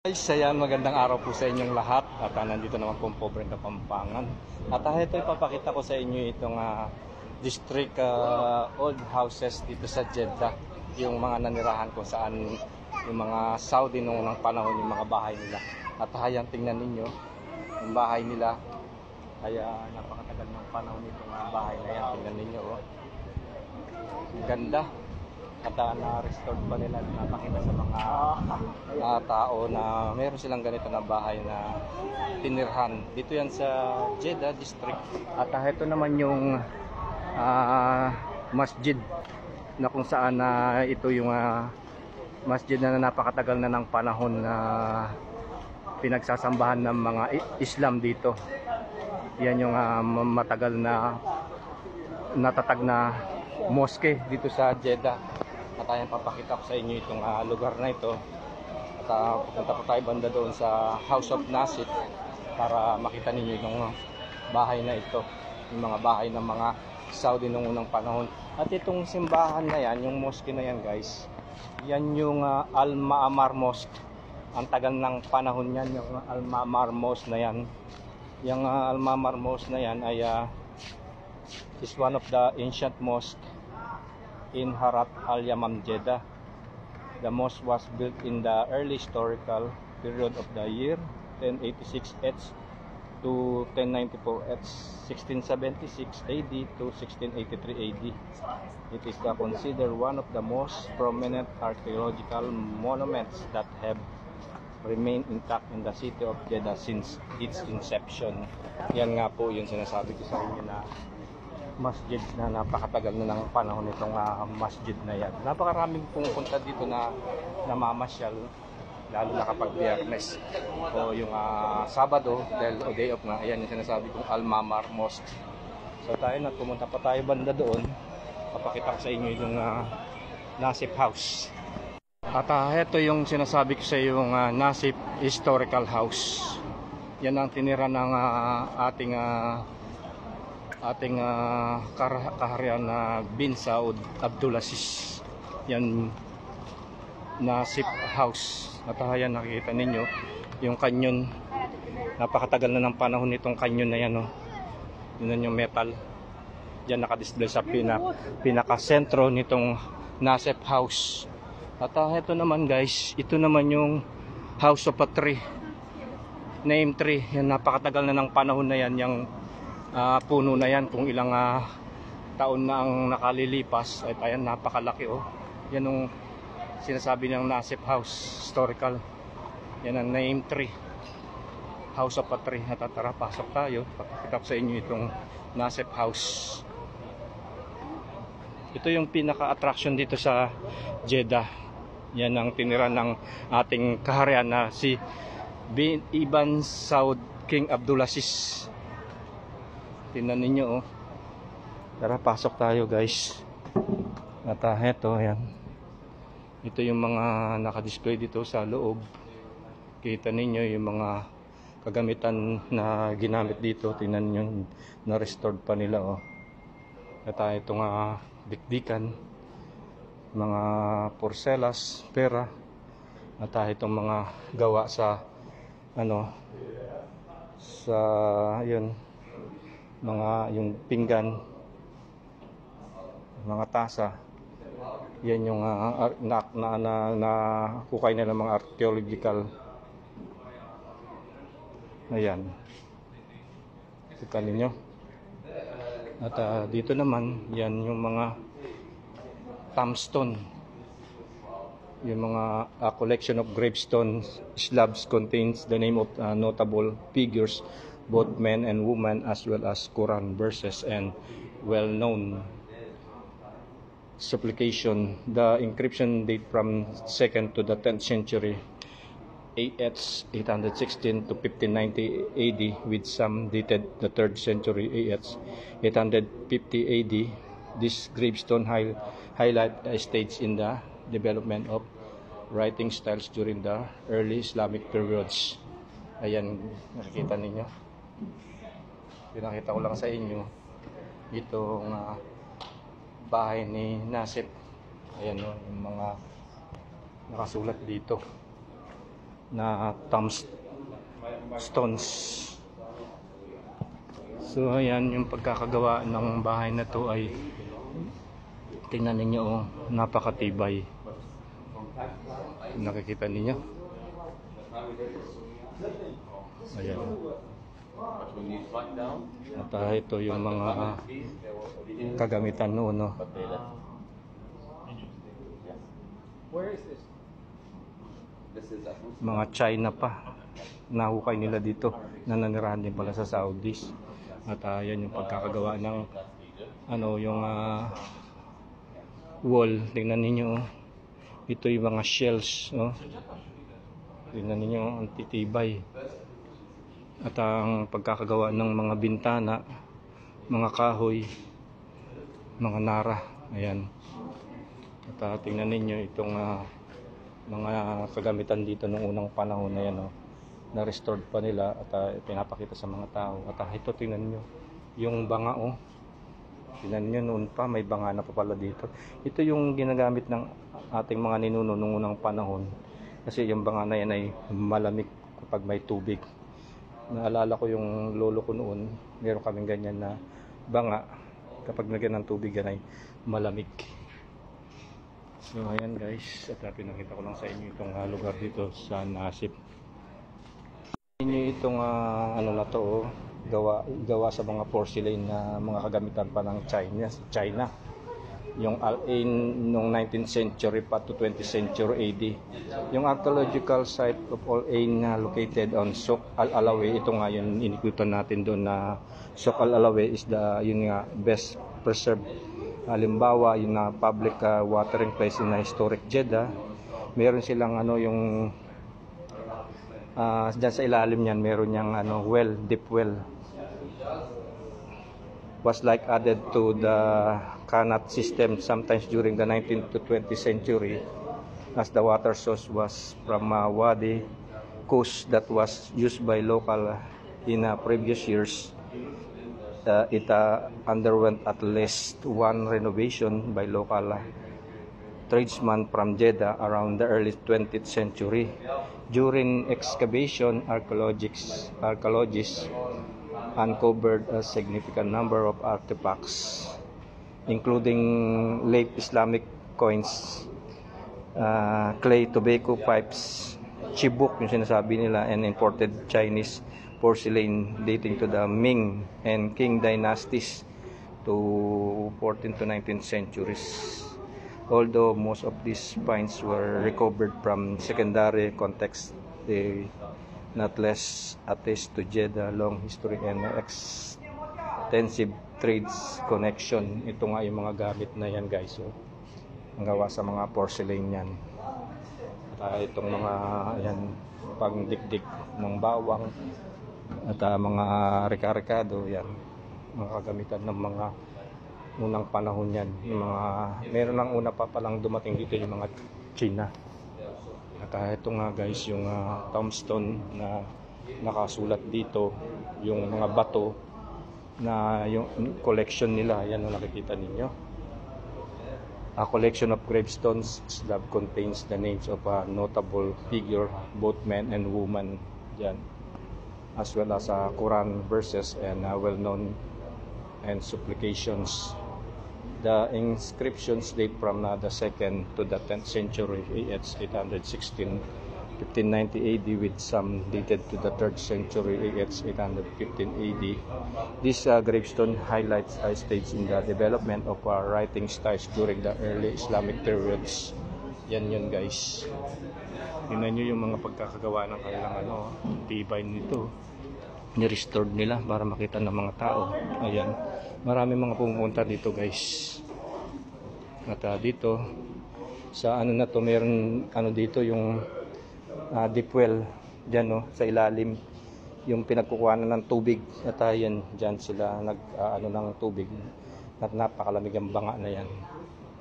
Guys, ayan, magandang araw po sa inyong lahat at nandito naman po ang pobre na Kapampangan at ito ipapakita ko sa inyo itong district old houses dito sa Jeddah, yung mga nanirahan kung saan yung mga Saudi noong unang panahon, yung mga bahay nila. At ayan, tingnan ninyo yung bahay nila, kaya napakatagal ng panahon itong bahay na yan. Tingnan ninyo, oh. Ang ganda. At na-restored pa nila, napakita sa mga tao na meron silang ganito na bahay na tinirhan. Dito yan sa Jeddah District. At ito naman yung masjid na kung saan ito yung masjid na napakatagal na ng panahon na pinagsasambahan ng mga Islam dito. Yan yung matagal na natatag na mosque dito sa Jeddah. At ayan, papakita ko sa inyo itong lugar na ito. At pupunta po tayo banda doon sa House of Nasib para makita ninyo itong bahay na ito, yung mga bahay ng mga Saudi noong unang panahon. At itong simbahan na yan, yung mosque na yan guys, yan yung Al-Ma'amar Mosque. Ang tagal ng panahon yan, yung Al-Ma'amar Mosque na yan. Yung Al-Ma'amar Mosque na yan ay is one of the ancient mosque in Harat Al-Yamam, Jeddah. The mosque was built in the early historical period of the year 1086 to 1094 1676 AD to 1683 AD. It is considered one of the most prominent archaeological monuments that have remained intact in the city of Jeddah since its inception. Yan nga po yung sinasabi ko sa inyo na masjid na napakatagal na ng panahon nitong masjid na yan. Napakaraming pumupunta dito na namamasyal, lalo na kapag Biyernes o yung Sabado dahil o day off nga. Ayan yung sinasabi kong Al-Ma'amar Mosque. So tayo na, pumunta pa tayo banda doon, papakita ko sa inyo yung Nasib House. At ito yung sinasabi ko sa yung Nasib Historical House. Yan ang tinira ng ating kaharian na bin Saud Abdulaziz. Yan, Nasib House. At ayan, nakikita ninyo yung kanyon. Napakatagal na ng panahon nitong kanyon na yan, oh. Yun yung metal. Yan nakadisplay sa pinaka-sentro nitong Nasib House. At ito naman guys, ito naman yung House of a Tree, name tree. Yan, napakatagal na ng panahon na yan, yung puno na yan, kung ilang taon na ang nakalilipas. At ayan, napakalaki, oh. Yan yung sinasabi ng Nasib House Historical. Yan ang name tree, House of a Tree. At tara, pasok tayo, papakita ko sa inyo itong Nasib House. Ito yung pinaka-attraction dito sa Jeddah. Yan ang tinira ng ating kaharian na si bin Ibn Saud King Abdulaziz. Tingnan ninyo, oh. Tara, pasok tayo guys. At eto, ayan. Ito yung mga nakadisplay dito sa loob. Kita ninyo yung mga kagamitan na ginamit dito. Tingnan nyo, na-restored pa nila, oh. At itong dikdikan, mga porcelas, pera. At itong mga gawa sa sa yun, mga yung pinggan, mga tasa. Yan yung kukay nila mga archaeological. Ayan, kita ninyo. At dito naman, yan yung mga tombstone, yung mga collection of gravestone slabs contains the name of notable figures, both men and women, as well as Quran verses and well-known supplication. The inscription date from 2nd to the 10th century AH 816 to 1590 AD, with some dated the 3rd century AH 850 AD. This gravestone highlight stages in the development of writing styles during the early Islamic periods. Ayan, nakikita ninyo. Pinakita ko lang sa inyo itong bahay ni Nasib. Ayan, oh, yung mga nakasulat dito. na tombstones. So ayan, yung pagkakagawa ng bahay na to ay tingnan ninyo, oh, napakatibay. Nakikita ninyo? Ayan. At ito yung mga kagamitan noon, no? Mga China pa. Nahukay nila dito. Nananirahan din pala sa Saudis. At yan yung pagkakagawa ng yung wall. Tingnan ninyo, oh. Ito yung mga shells, no? Tingnan ninyo, ang titibay. At ang pagkakagawa ng mga bintana, mga kahoy, mga nara. Ayan. At tingnan ninyo itong mga kagamitan dito noong unang panahon na yan, no? Na-restored pa nila at pinapakita sa mga tao. At ito, tingnan nyo yung banga, oh. Tingnan nyo, noon pa may banga na pa pala dito. Ito yung ginagamit ng ating mga ninuno noong unang panahon, kasi yung banga na yan ay malamig kapag may tubig. Naalala ko yung lolo ko noon, meron kaming ganyan na banga, kapag nagyan ng tubig yan ay malamig. So ayan guys, at pinakita ko lang sa inyo itong lugar dito sa Nasip. Inyo itong na to, oh, gawa sa mga porcelain na mga kagamitan pa ng China. Yung Al-Ain noong 19th century pa to 20th century AD. Yung archaeological site of Al-Ain located on Souk Al-Alawi, ito nga yung inikutan natin doon na Souk Al-Alawi is yung best preserved. Halimbawa, yung public watering place in historic Jeddah. Meron silang yung dyan sa ilalim niyan, meron niyang well, deep well. Was like added to the Qanat system sometimes during the 19th to 20th century, as the water source was from Wadi Kus that was used by local in previous years. It underwent at least one renovation by local tradesmen from Jeddah around the early 20th century. During excavation, archaeologists uncovered a significant number of artifacts, including late Islamic coins, clay tobacco pipes, chibuk yung sinasabi nila, and imported Chinese porcelain dating to the Ming and Qing dynasties to 14th to 19th centuries. Although most of these finds were recovered from secondary context, they not less attest to Jeddah long history and extensive trades connection. Ito nga yung mga gamit na yan guys, so ang gawa sa mga porcelain yan. Itong mga yan, pangdikdik ng bawang at mga reka-rekado yan, mga kagamitan ng mga unang panahon yan. Yung mga meron ng una pa palang dumating dito yung mga China. At ito nga guys yung tombstone na nakasulat dito, yung mga bato na yung collection nila, yan ang nakikita ninyo. A collection of gravestones that contains the names of a notable figure, both men and women, yan, as well as Quran verses and well-known and supplications. The inscriptions date from the 2nd to the 10th century AH 816, 1590 AD, with some dated to the 3rd century AH 815 AD. This gravestone highlights a stage in the development of writing styles during the early Islamic periods. Yan yun guys. Tingnan nyo yung mga pagkakagawa ng kanilang tibay nito. Ni-restored nila para makita ng mga tao. Ayan. Marami mga pumunta dito guys. At dito sa na to, meron dito yung deep well diyan, no, sa ilalim, yung pinagkukuhanan ng tubig. At yan, diyan sila ng tubig. At napakalamig ang banga na yan.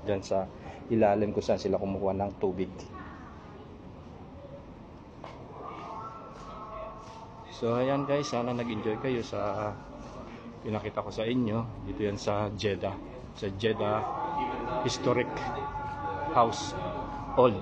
Diyan sa ilalim kung saan sila kumukuha ng tubig. So ayan guys, sana nag-enjoy kayo sa pinakita ko sa inyo. Dito yan sa Jeddah. Sa Jeddah Historic House, Old.